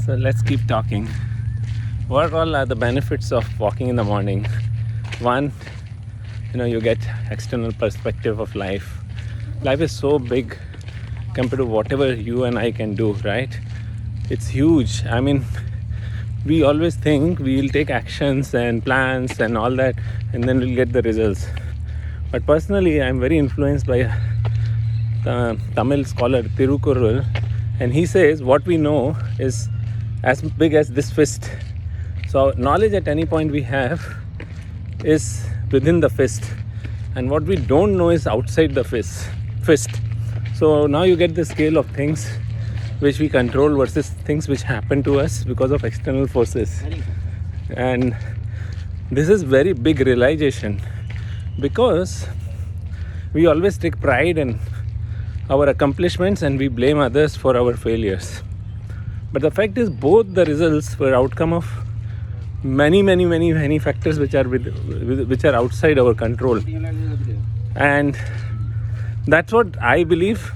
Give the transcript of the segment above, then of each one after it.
So let's keep talking. What all are the benefits of walking in the morning? One, you get external perspective of life. Life is so big compared to whatever you and I can do, right? It's huge. I mean, we always think we'll take actions and plans and all that, and then we'll get the results. But personally, I'm very influenced by the Tamil scholar Tirukkural, and he says what we know is as big as this fist. So knowledge at any point we have is within the fist, and what we don't know is outside the fist. So now you get the scale of things which we control versus things which happen to us because of external forces. And this is very big realization, because we always take pride in our accomplishments and we blame others for our failures. But the fact is, both the results were outcome of many factors which are outside our control. And that's what I believe.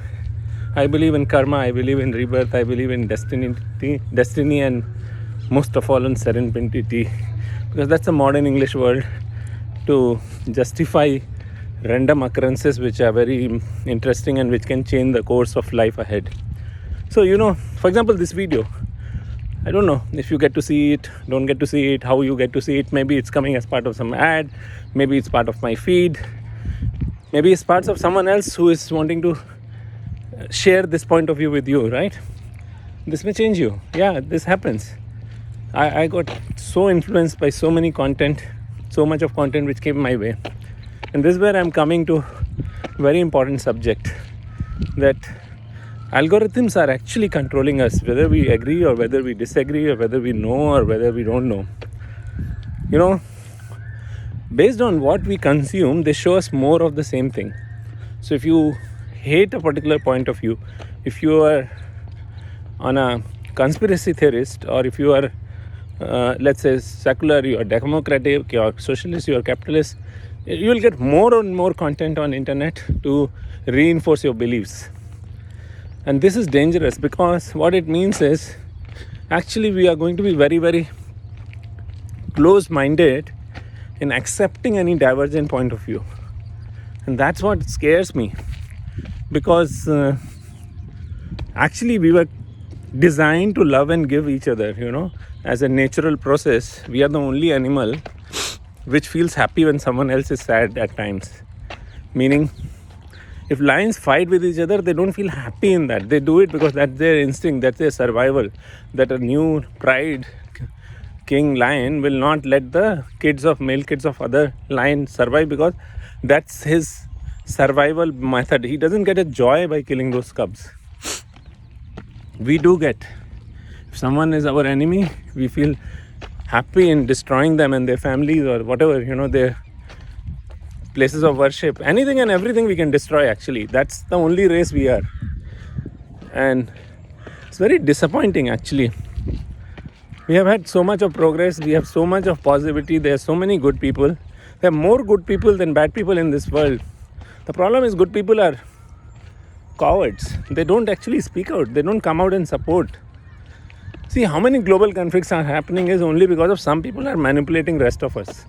I believe in karma, I believe in rebirth, I believe in destiny, and most of all in serendipity, because that's a modern English word to justify random occurrences which are very interesting and which can change the course of life ahead. So, for example, this video, I don't know if you get to see it, don't get to see it, how you get to see it. Maybe it's coming as part of some ad, maybe it's part of my feed, maybe it's parts of someone else who is wanting to share this point of view with you, right? This may change you. Yeah, this happens. I got so influenced by so much of content which came my way. And this is where I'm coming to a very important subject, that algorithms are actually controlling us, whether we agree or whether we disagree, or whether we know or whether we don't know. Based on what we consume, they show us more of the same thing. So if you hate a particular point of view, if you are on a conspiracy theorist, or if you are let's say secular, you are democratic, you are socialist, you are capitalist, you will get more and more content on internet to reinforce your beliefs. And this is dangerous, because what it means is actually we are going to be very close-minded in accepting any divergent point of view. And that's what scares me, because actually we were designed to love and give each other, as a natural process. We are the only animal which feels happy when someone else is sad at times. Meaning, if lions fight with each other, they don't feel happy in that. They do it because that's their instinct, that's their survival. That a new pride king lion will not let the male kids of other lions survive, because that's his survival method. He doesn't get a joy by killing those cubs. We do get. If someone is our enemy, we feel happy in destroying them and their families, or whatever, their places of worship. Anything and everything we can destroy, actually. That's the only race we are. And it's very disappointing, actually. We have had so much of progress, we have so much of positivity, there are so many good people. There are more good people than bad people in this world. The problem is, good people are cowards. They don't actually speak out. They don't come out and support. See, how many global conflicts are happening is only because of some people are manipulating rest of us.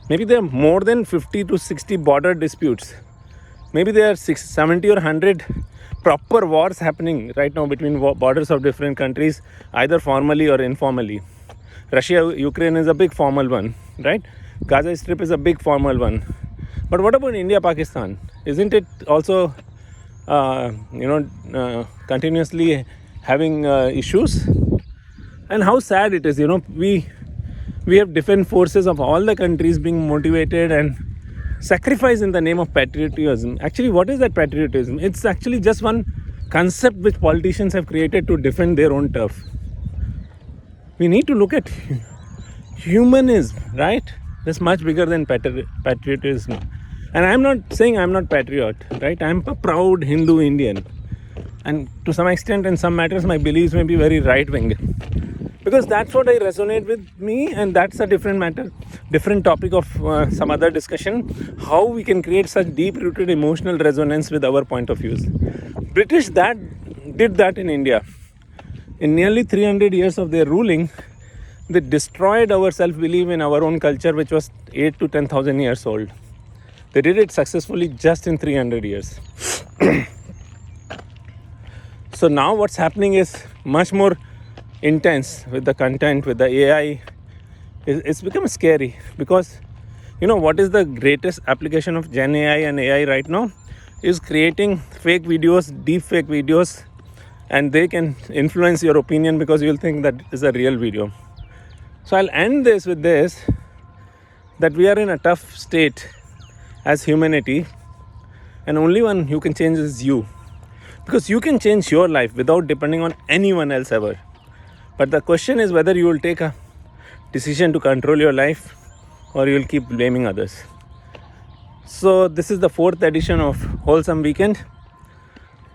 Maybe there are more than 50 to 60 border disputes. Maybe there are 70 or 100 proper wars happening right now between borders of different countries, either formally or informally. Russia-Ukraine is a big formal one, right? Gaza Strip is a big formal one. But what about India-Pakistan? Isn't it also, continuously having issues? And how sad it is, we have defense forces of all the countries being motivated and sacrificed in the name of patriotism. Actually, what is that patriotism? It's actually just one concept which politicians have created to defend their own turf. We need to look at humanism, right? That's much bigger than patriotism. And I'm not saying I'm not patriot, right? I'm a proud Hindu Indian. And to some extent, in some matters, my beliefs may be very right-wing. Because that's what I resonate with me, and that's a different matter, different topic of some other discussion. How we can create such deep-rooted emotional resonance with our point of views. British did that in India. in nearly 300 years of their ruling, they destroyed our self-belief in our own culture, which was 8 to 10,000 years old. They did it successfully just in 300 years. So now what's happening is much more intense with the content, with the AI. It's become scary because, you know, what is the greatest application of Gen AI and AI right now is creating fake videos, deep fake videos, and they can influence your opinion because you'll think that is a real video. So I'll end this with this, that we are in a tough state as humanity, and only one who can change is you. Because you can change your life without depending on anyone else ever. But the question is whether you will take a decision to control your life or you will keep blaming others. So this is the 4th edition of Wholesome Weekend.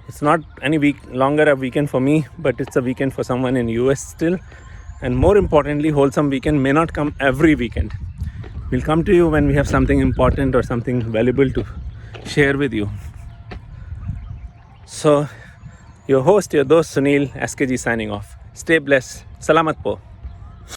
It's not any longer a weekend for me, but it's a weekend for someone in US still. And more importantly, Wholesome Weekend may not come every weekend. We'll come to you when we have something important or something valuable to share with you. So, your host, your dost Sunil, SKG signing off. Stay blessed. Salamat po.